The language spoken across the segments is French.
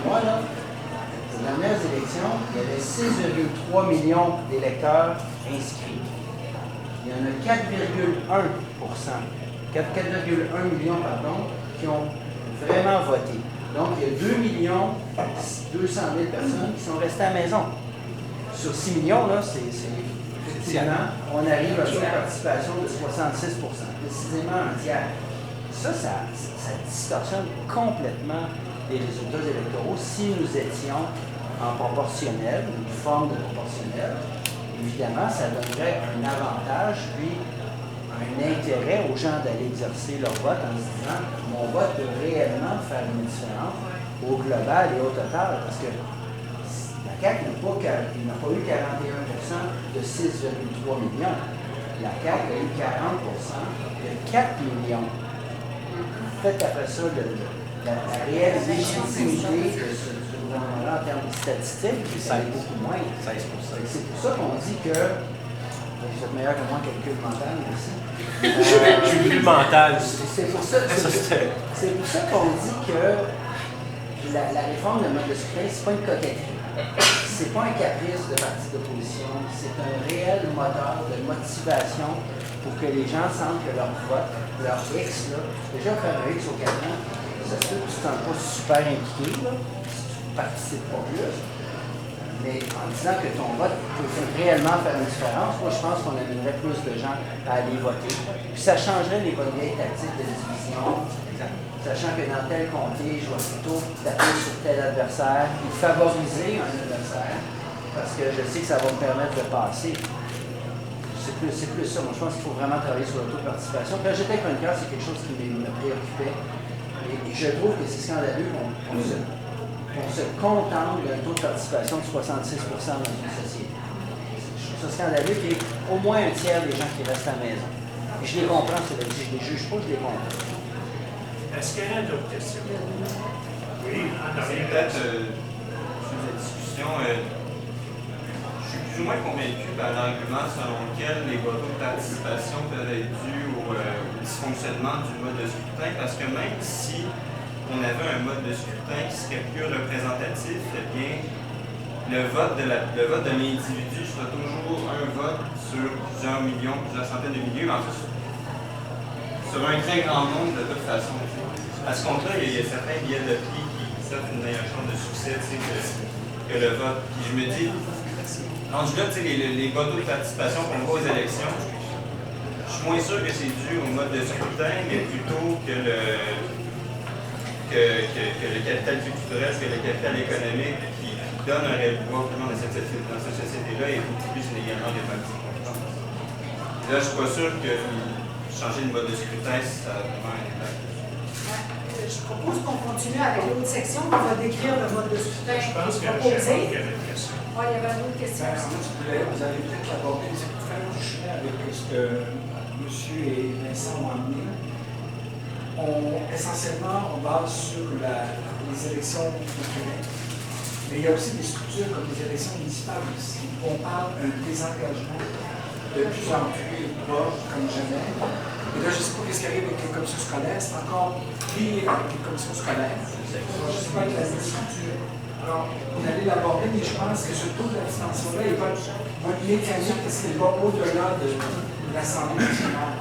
moi, là, aux dernières élections, il y avait 6,3 millions d'électeurs inscrits. Il y en a 4,1 millions, qui ont vraiment voté. Donc, il y a 2,2 millions personnes qui sont restées à la maison. Sur 6 millions, là, c'est effectivement, on arrive à une participation de 66 précisément un tiers. Ça distorsionne complètement les résultats électoraux si nous étions en proportionnel, une forme de proportionnel. Évidemment, ça donnerait un avantage, puis un intérêt aux gens d'aller exercer leur vote en se disant mon vote peut réellement faire une différence au global et au total, parce que la CAQ n'a pas eu 41% de 6,3 millions. La CAQ a eu 40% de 4 millions. Faites après ça la réelle légitimité de ce gouvernement-là en termes de statistiques, ça est beaucoup moins. 16%. C'est pour ça qu'on dit que vous êtes meilleur que moi en calcul mental, merci. Je suis plus mental. C'est pour ça qu'on dit que la réforme de mode de scrutin, c'est pas une coquetterie. C'est pas un caprice de parti d'opposition. C'est un réel moteur de motivation pour que les gens sentent que leur vote, leur X, là, déjà faire un X au cadran, ça se peut que tu ne te sens pas super impliqué, là, si tu ne participes pas plus. Mais en disant que ton vote peut réellement faire une différence, moi je pense qu'on amènerait plus de gens à aller voter. Puis ça changerait les bonnes vieilles tactiques de division, sachant que dans tel comté, je vais plutôt taper sur tel adversaire, puis favoriser un adversaire, parce que je sais que ça va me permettre de passer. C'est plus ça. Moi je pense qu'il faut vraiment travailler sur l'auto-participation. Puis j'étais chroniqueur, c'est quelque chose qui me préoccupait. Et je trouve que c'est scandaleux qu'on se contente d'un taux de participation de 66 dans une société. Je trouve ça scandaleux qu'il y ait au moins un tiers des gens qui restent à la maison. Et je les comprends, je ne les juge pas, je les comprends. Est-ce qu'il y a d'autres questions? Oui, c'est peut-être sur la discussion. Je suis plus ou moins convaincu par l'argument selon lequel les taux de participation peuvent être dus au dysfonctionnement du mode de scrutin, parce que même si on avait un mode de scrutin qui serait plus représentatif, eh bien, le vote de l'individu sera toujours un vote sur plusieurs millions, plusieurs centaines de milliers, mais en fait, sur un très grand nombre de toute façon. À ce compte-là, il y a certains billets de prix qui offrent une meilleure chance de succès que le vote. Puis je me dis, rendu là, les taux de participation qu'on voit aux élections, je suis moins sûr que c'est dû au mode de scrutin, mais plutôt que le capital culturel, que le capital économique qui donne un réel pouvoir dans cette société-là est beaucoup plus inégalement réparti. Là, je ne suis pas sûr que changer de mode de scrutin, ça a vraiment un impact. Je propose qu'on continue avec l'autre section, on va décrire le mode de scrutin je pense que proposé. il y avait une question. Oui, il y avait une autre question aussi. Vous allez peut-être aborder les faire du chemin avec ce que M. et Vincent ont amené. Essentiellement, on base sur les élections au Québec. Mais il y a aussi des structures comme les élections municipales aussi. On parle d'un désengagement de plus en plus bas, comme jamais. Et là, je ne sais pas ce qui arrive avec les commissions scolaires. C'est encore pire avec les commissions scolaires. Je ne sais pas avec la structure. Alors, on allait l'aborder, mais je pense que ce taux d'abstention-là est pas un mécanisme parce qu'il va au-delà de l'Assemblée nationale.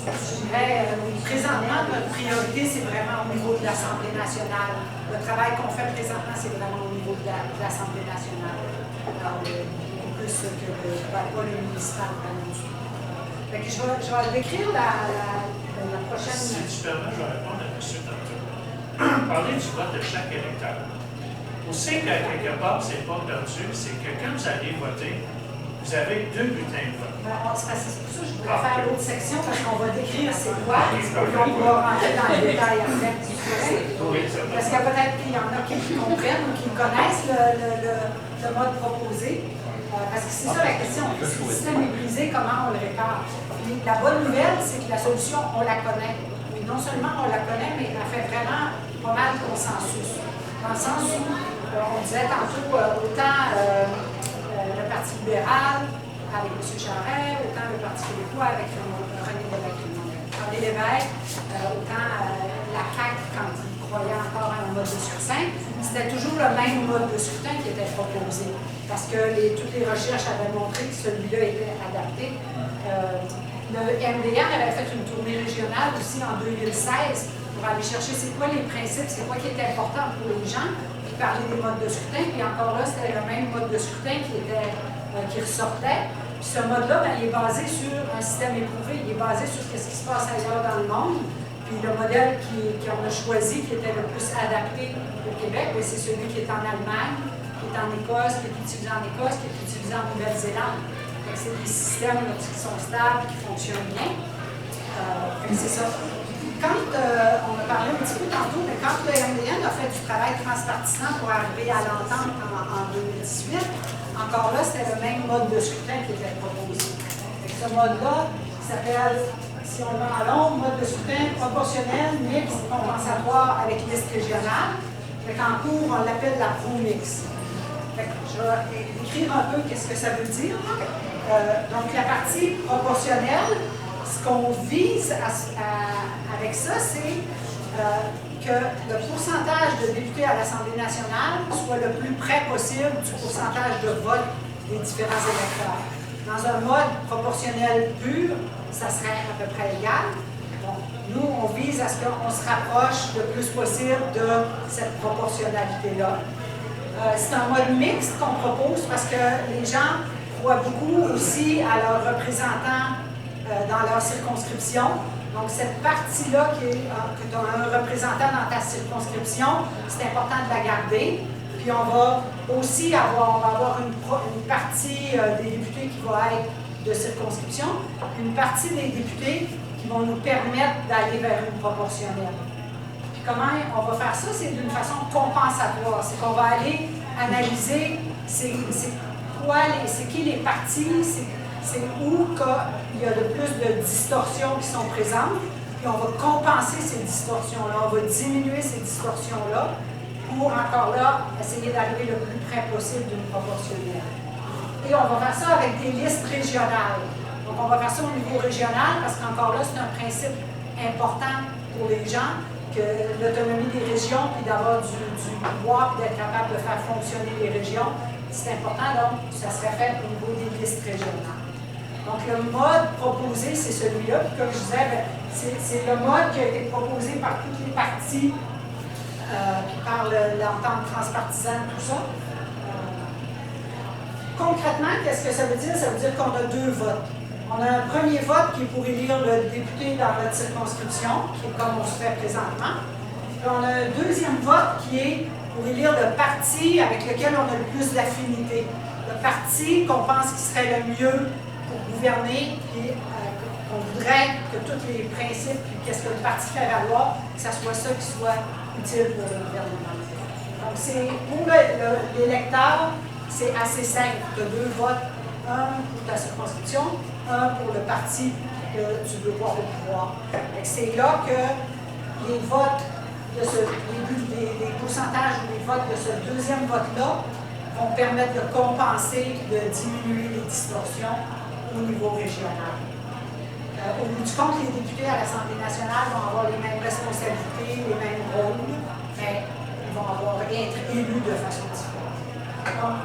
Je dirais, présentement, notre priorité, c'est vraiment au niveau de l'Assemblée nationale. Le travail qu'on fait présentement, c'est vraiment au niveau de l'Assemblée nationale. Alors, beaucoup plus que pas le municipal. Donc, je vais décrire la prochaine. Si tu permets, je vais répondre à M. tantôt. Parler du vote de chaque électeur. Où c'est qu'à quelque part, c'est pas perdu, c'est que quand vous allez voter, vous avez 2 bulletins de vote. C'est pour ça que je voudrais faire l'autre section, parce qu'on va décrire c'est quoi, et on va rentrer dans le détail après. Parce que peut-être qu'il y en a qui comprennent ou qui connaissent le mode proposé. Parce que c'est ça la question. Si le système est brisé, comment on le répare? La bonne nouvelle, c'est que la solution, on la connaît. Mais non seulement on la connaît, mais elle fait vraiment pas mal de consensus. Dans le sens où, on disait tantôt, autant le Parti libéral avec M. Charest, autant le Parti québécois avec René Lévesque, autant la CAQ quand il croyait encore mode de scrutin, c'était toujours le même mode de scrutin qui était proposé. Parce que toutes les recherches avaient montré que celui-là était adapté. Le MDN avait fait une tournée régionale aussi en 2016 pour aller chercher c'est quoi les principes, c'est quoi qui est important pour les gens, puis parler des modes de scrutin. Puis encore là, c'était le même mode de scrutin qui ressortait. Puis ce mode-là, ben, il est basé sur un système éprouvé, il est basé sur ce qui se passe ailleurs dans le monde. Puis le modèle qu'on a choisi, qui était le plus adapté au Québec, ben, c'est celui qui est en Allemagne, qui est en Écosse, qui est utilisé en Écosse, qui est utilisé en Nouvelle-Zélande. C'est des systèmes là, qui sont stables, qui fonctionnent bien. C'est ça. Quand on a parlé un petit peu tantôt, mais quand le MDN a fait du travail transpartisan pour arriver à l'entente en 2018, encore là, c'était le même mode de scrutin qui était proposé. Ce mode-là s'appelle, si on va en long, mode de scrutin proportionnel, mixte, compensatoire avec liste régionale. En cours, on l'appelle la pro-mix. Je vais écrire un peu qu'est-ce que ça veut dire. Donc, la partie proportionnelle, ce qu'on vise avec ça, c'est que le pourcentage de députés à l'Assemblée nationale soit le plus près possible du pourcentage de vote des différents électeurs. Dans un mode proportionnel pur, ça serait à peu près égal. Donc, nous, on vise à ce qu'on se rapproche le plus possible de cette proportionnalité-là. C'est un mode mixte qu'on propose parce que les gens croient beaucoup aussi à leurs représentants dans leur circonscription. Donc, cette partie-là, que tu as un représentant dans ta circonscription, c'est important de la garder. Puis, on va aussi avoir une partie des députés qui va être de circonscription, une partie des députés qui vont nous permettre d'aller vers une proportionnelle. Puis, comment on va faire ça? C'est d'une façon compensatoire. C'est qu'on va aller analyser c'est qui les partis, c'est où il y a le plus de distorsions qui sont présentes, puis on va compenser ces distorsions-là, on va diminuer ces distorsions-là pour, encore là, essayer d'arriver le plus près possible d'une proportionnelle. Et on va faire ça avec des listes régionales. Donc, on va faire ça au niveau régional, parce qu'encore là, c'est un principe important pour les gens, que l'autonomie des régions, puis d'avoir du pouvoir, puis d'être capable de faire fonctionner les régions, c'est important, donc ça serait fait au niveau des listes régionales. Donc le mode proposé, c'est celui-là, puis comme je disais, c'est le mode qui a été proposé par toutes les parties, puis par l'entente transpartisane, tout ça. Concrètement, qu'est-ce que ça veut dire? Ça veut dire qu'on a deux votes. On a un premier vote qui est pour élire le député dans notre circonscription, qui est comme on se fait présentement. Puis on a un deuxième vote qui est pour élire le parti avec lequel on a le plus d'affinité. Le parti qu'on pense qui serait le mieux pour gouverner, puis qu'on voudrait que tous les principes, puis qu'est-ce que le parti fait valoir, que ce soit ça qui soit utile pour le gouvernement. Donc, pour l'électeur, c'est assez simple. Tu as deux votes, un pour ta circonscription, un pour le parti que tu veux voir au pouvoir. C'est là que les votes les pourcentages ou les votes de ce deuxième vote-là vont permettre de compenser, de diminuer les distorsions au niveau régional. Au bout du compte, les députés à l'Assemblée nationale vont avoir les mêmes responsabilités, les mêmes rôles, mais ils vont être élus de façon différente. Donc,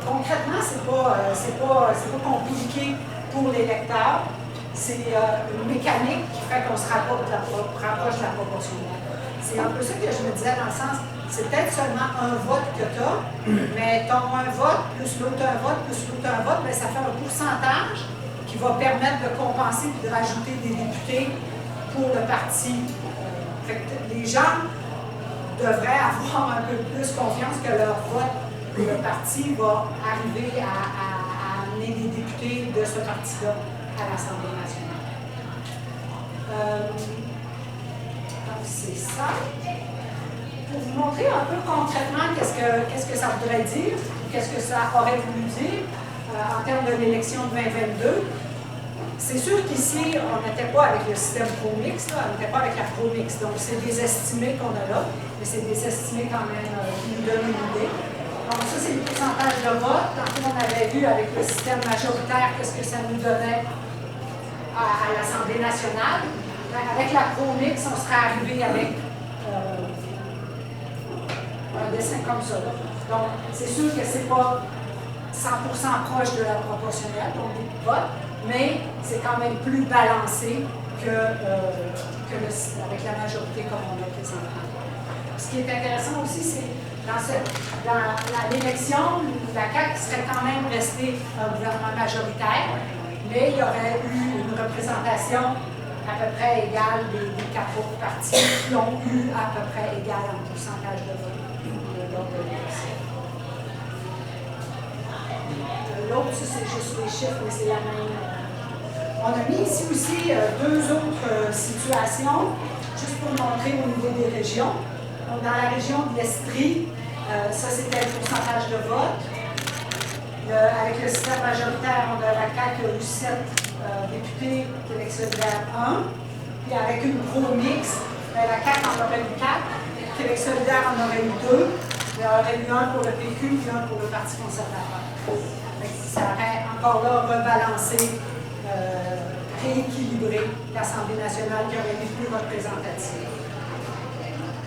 concrètement, c'est pas compliqué pour l'électeur. C'est une mécanique qui fait qu'on se rapproche de la proportionnelle. C'est un peu ça que je me disais dans le sens, c'est peut-être seulement un vote que tu as, mais ton un vote, plus l'autre un vote, plus l'autre un vote, bien, ça fait un pourcentage qui va permettre de compenser et de rajouter des députés pour le parti. Fait que les gens devraient avoir un peu plus confiance que leur vote pour le parti va arriver à amener des députés de ce parti-là à l'Assemblée nationale. Donc, c'est ça. Pour vous montrer un peu concrètement qu'est-ce que ça voudrait dire, qu'est-ce que ça aurait voulu dire en termes de l'élection de 2022, c'est sûr qu'ici, on n'était pas avec le système ProMix, on n'était pas avec la ProMix. Donc, c'est des estimés qu'on a là, mais c'est des estimés quand même qui nous donnent une idée. Donc, ça, c'est le pourcentage de vote. Tantôt, on avait vu avec le système majoritaire qu'est-ce que ça nous donnait à l'Assemblée nationale. Avec la ProMix, on serait arrivé avec dessin comme ça. Là. Donc, c'est sûr que c'est pas 100% proche de la proportionnelle, donc des votes, mais c'est quand même plus balancé avec la majorité comme on a présentement. Ce qui est intéressant aussi, c'est dans l'élection, la CAQ serait quand même restée un gouvernement majoritaire, mais il y aurait eu une représentation à peu près égale des 4 autres partis qui ont eu à peu près égal en pourcentage de vote lors de l'élection. L'autre, c'est juste les chiffres, mais c'est la même. On a mis ici aussi 2 autres situations, juste pour montrer au niveau des régions. Donc, dans la région de l'Estrie, ça c'était le pourcentage de vote. Avec le système majoritaire, on a la CAQ qui a eu 7 députés, Québec solidaire 1. Puis avec une pro-mix, la CAQ en aurait eu 4, Québec solidaire en aurait eu 2. Il y aurait eu un pour le PQ puis un pour le Parti conservateur. Ça aurait encore là rebalancé, rééquilibré l'Assemblée nationale qui aurait été plus représentative.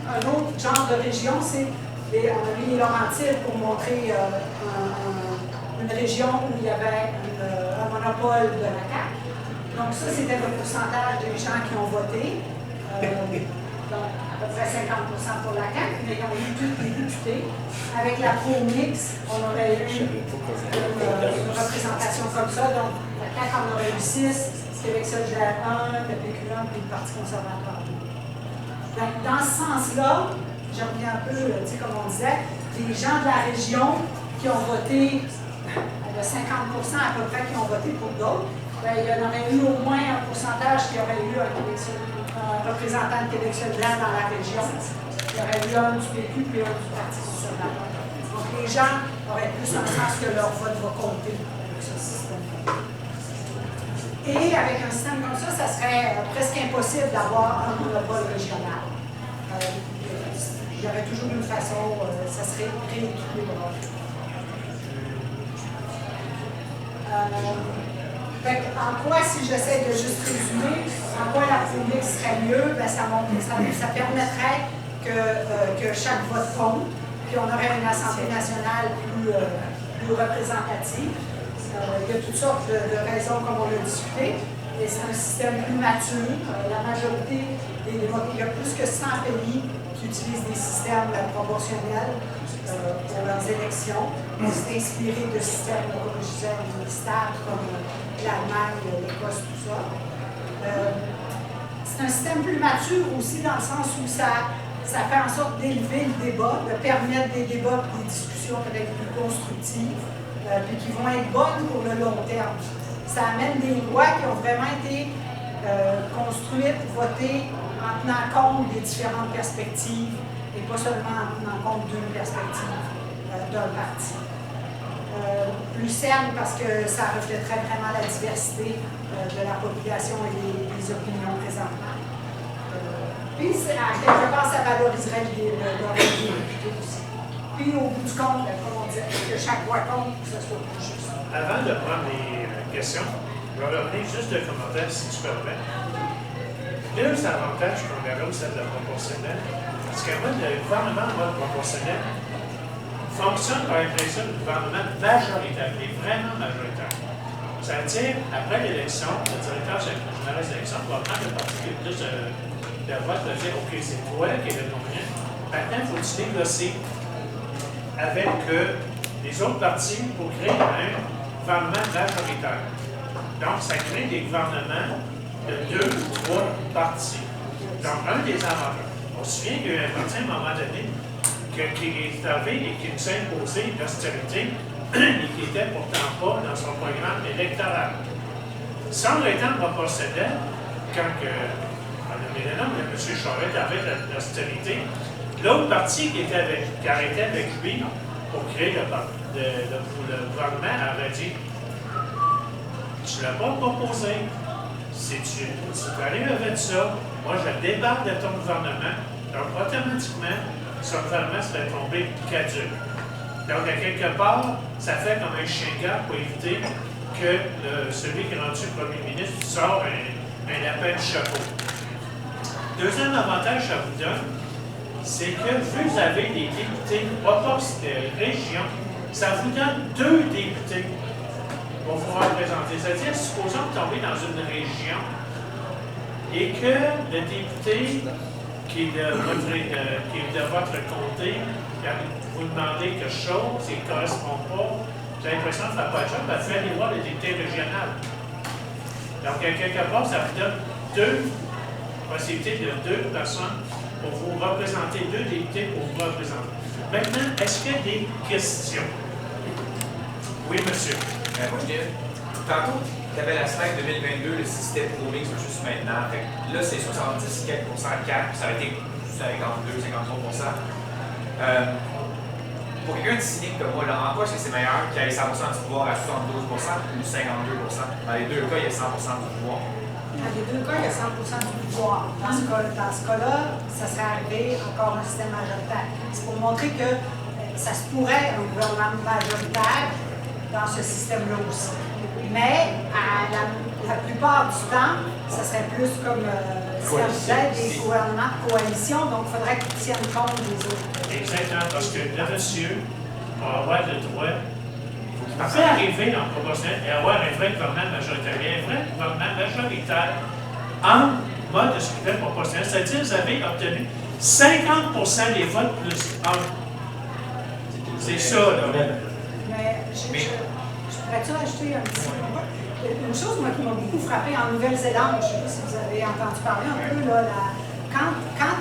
Un autre genre de région, c'est, on a mis les Laurentides pour montrer une région où il y avait un monopole de la CAQ. Donc ça, c'était le pourcentage des gens qui ont voté. Donc à peu près 50% pour la CAQ, mais ils ont eu tous les députés. Avec la pro-mix, on aurait eu une représentation comme ça. Donc la CAQ en aurait eu 6, Québec solidaire 1, le PQ 1, puis le Parti conservateur. Donc, dans ce sens-là, je reviens un peu, comme on disait, les gens de la région qui ont voté, le 50% à peu près qui ont voté pour d'autres, il y en aurait eu au moins un pourcentage qui aurait eu un représentant de Québec solidaire dans la région. Il y aurait eu un du PQ puis un du Parti conservateur. Donc, les gens auraient plus un sens que leur vote va compter avec ce système-là. Et avec un système comme ça, ça serait presque impossible d'avoir un monopole régional. Il y aurait toujours une façon, ça serait rééquilibré. En quoi, si j'essaie de juste résumer, en quoi la publique serait mieux, ben ça permettrait que chaque vote compte, puis on aurait une Assemblée nationale plus représentative. Il y a toutes sortes de raisons, comme on l'a discuté, mais c'est un système plus mature. La majorité il y a plus que 100 pays qui utilisent des systèmes proportionnels pour leurs élections. C'est inspiré de systèmes, comme je disais, stables comme l'Allemagne, l'Écosse, tout ça. C'est un système plus mature aussi dans le sens où ça fait en sorte d'élever le débat, de permettre des débats et des discussions peut-être plus constructives. Puis qui vont être bonnes pour le long terme. Ça amène des lois qui ont vraiment été construites, votées en tenant compte des différentes perspectives et pas seulement en tenant compte d'une perspective d'un parti. Plus saine parce que ça reflèterait vraiment la diversité de la population et des opinions présentement. Puis, à quelque part, ça valoriserait le rôle des députés aussi. Puis, au bout du compte, comme on dit, que chaque voix compte, que ce soit plus juste. Avant de prendre les questions, je vais revenir juste de commentaires, si tu permets. 2 avantages qu'on verra au sein de la proportionnelle, parce qu'en mode, le gouvernement en mode proportionnel fonctionne par l'impression du gouvernement majoritaire, il est vraiment majoritaire. Ça veut dire, après l'élection, le directeur général des élections va prendre le parti qui a plus de vote, va dire, OK, c'est toi qui es le combien. Maintenant, il faut que tu négocies avec les autres partis pour créer un gouvernement majoritaire. Donc, ça crée des gouvernements de 2 ou 3 partis. Donc, un des avantages. On se souvient qu'il y a eu un parti à un moment donné qui est arrivé et qui nous a imposé une austérité et qui n'était pourtant pas dans son programme électoral. Sans le temps proportionnel, quand M. Charest avait l'austérité, l'autre parti qui arrêtait avec lui pour créer le gouvernement avait dit tu ne l'as pas proposé. Si tu arrives avec ça, moi je débarque de ton gouvernement, donc automatiquement, son gouvernement serait tombé caduc. Donc, à quelque part, ça fait comme un chien-garde pour éviter que celui qui est rendu premier ministre sort un appel du chapeau. Deuxième avantage que ça vous donne, c'est que vous avez des députés proposés de région, ça vous donne 2 députés pour vous représenter. C'est-à-dire, supposons tomber dans une région et que le député qui est de votre comté, quand vous demandez quelque chose et ne correspond pas, vous avez l'impression de ne faire pas de job, vous allez aller voir le député régional. Donc, quelque part, ça vous donne 2 possibilités de 2 personnes pour vous représenter, 2 députés pour vous représenter. Maintenant, est-ce qu'il y a des questions? Oui, monsieur. Tantôt, tu avais la slide 2022, le système roaming versus maintenant. Fait que là, c'est 70 quelques % cap, ça a été 52, 53 pour quelqu'un de cynique comme moi, là, en quoi est-ce que c'est meilleur qu'il y ait 100% du pouvoir à 72 ou 52 Dans les 2 cas, il y a 100% du pouvoir. Dans les 2 cas, il y a 100% du pouvoir. Dans ce cas-là, ça serait arrivé encore un système majoritaire. C'est pour montrer que ça se pourrait un gouvernement majoritaire dans ce système-là aussi. Mais la plupart du temps, ça serait plus comme des gouvernements de coalition, donc il faudrait qu'ils tiennent compte des autres. Exactement, parce que le monsieur va avoir le droit, il peut arriver en proportionnel et avoir un vrai gouvernement majoritaire. Il y a un vrai gouvernement majoritaire en mode de scrutin proportionnel, c'est-à-dire que vous avez obtenu 50% des votes plus 1. C'est ça, là. Mais je pourrais-tu ajouter un petit mot? Une chose moi, qui m'a beaucoup frappée en Nouvelle-Zélande, je ne sais pas si vous avez entendu parler un peu, là, quand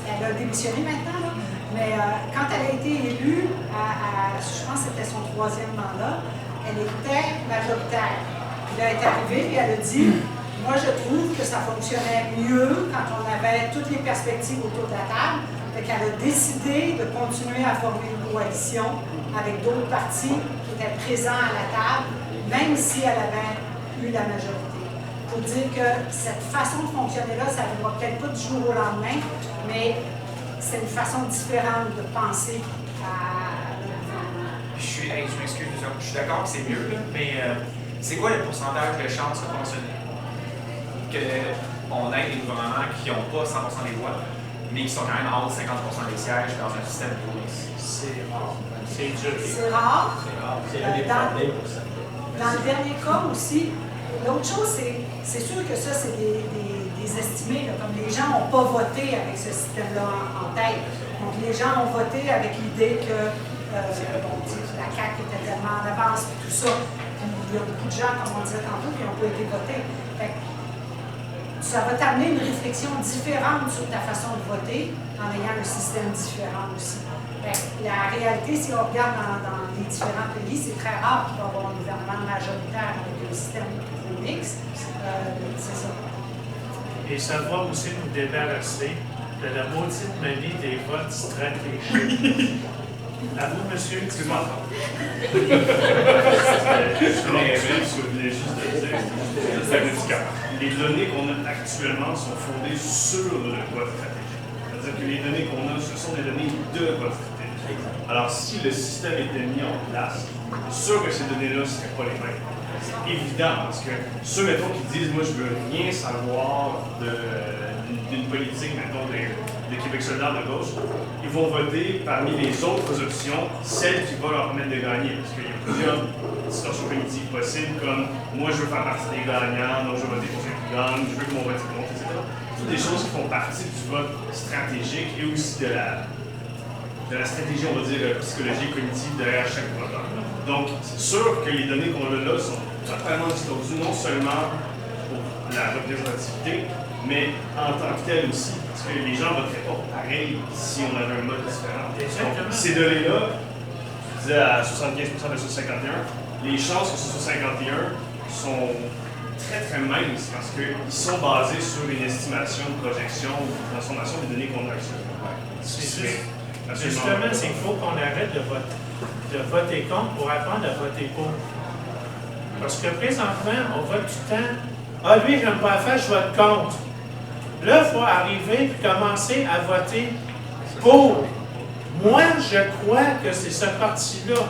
elle a démissionné maintenant, là, mais quand elle a été élue, je pense que c'était son 3e mandat, elle était majoritaire. Puis là, elle est arrivée et elle a dit « Moi, je trouve que ça fonctionnait mieux quand on avait toutes les perspectives autour de la table. » Fait qu'elle a décidé de continuer à former une coalition avec d'autres partis qui étaient présents à la table, même si elle avait eu la majorité. Pour dire que cette façon de fonctionner-là, ça ne va peut-être pas du jour au lendemain, mais c'est une façon différente de penser à le gouvernement. Je m'excuse, je suis d'accord que c'est mieux, là, mais c'est quoi le pourcentage de chances qu'on ait des gouvernements qui n'ont pas 100% des voix, mais qui sont quand même en haut de 50% des sièges dans un système de police? C'est rare. C'est dur. C'est rare. C'est un des problèmes pour ça. Dans le dernier cas aussi, l'autre chose, c'est sûr que ça, c'est des estimés, là, comme les gens n'ont pas voté avec ce système-là en tête. Donc, les gens ont voté avec l'idée que la CAQ était tellement en avance et tout ça. Puis, il y a beaucoup de gens, comme on disait tantôt, qui n'ont pas été votés. Fait que, ça va t'amener une réflexion différente sur ta façon de voter en ayant un système différent aussi. La réalité, si on regarde dans les différents pays, c'est très rare qu'il va y avoir un gouvernement majoritaire avec un système mix. C'est ça. Et ça va aussi nous débarrasser de la maudite manie des votes stratégiques. À vous, monsieur. Excuse-moi. Je voulais juste dire, c'est indicateur. Les données qu'on a actuellement sont fondées sur le vote stratégique. C'est-à-dire que les données qu'on a, ce sont des données de vote stratégique. Alors, si le système était mis en place, c'est sûr que ces données-là ne seraient pas les mêmes. C'est évident, parce que ceux, mettons, qui disent « moi, je veux rien savoir d'une politique, mettons, de Québec solidaire de gauche », ils vont voter parmi les autres options, celles qui vont leur permettre de gagner. Parce qu'il y a plusieurs distorsions cognitives possibles, comme « moi, je veux faire partie des gagnants, donc je veux voter pour ceux qui gagnent, je veux que mon vote compte, etc. » Toutes des choses qui font partie du vote stratégique et aussi de la stratégie, on va dire, psychologique, cognitive derrière chaque voteur. Donc, c'est sûr que les données qu'on a là sont totalement distordues, non seulement pour la représentativité, mais en tant que telle aussi, parce que les gens voteraient pas pareil si on avait un mode différent. Donc, ces données-là, je disais à 75% versus 51, les chances que ce soit 51 sont très minces parce qu'ils sont basés sur une estimation, une projection ou une transformation des données qu'on a actuellement. Justement, c'est qu'il faut qu'on arrête de voter contre pour apprendre à voter pour. Parce que présentement, on vote tout le temps « Ah, lui, j'aime pas faire, je vote contre ». Là, il faut arriver et commencer à voter pour. Moi, je crois que c'est ce parti-là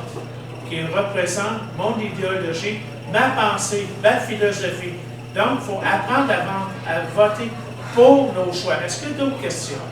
qui représente mon idéologie, ma pensée, ma philosophie. Donc, il faut apprendre à voter pour nos choix. Est-ce qu'il y a d'autres questions?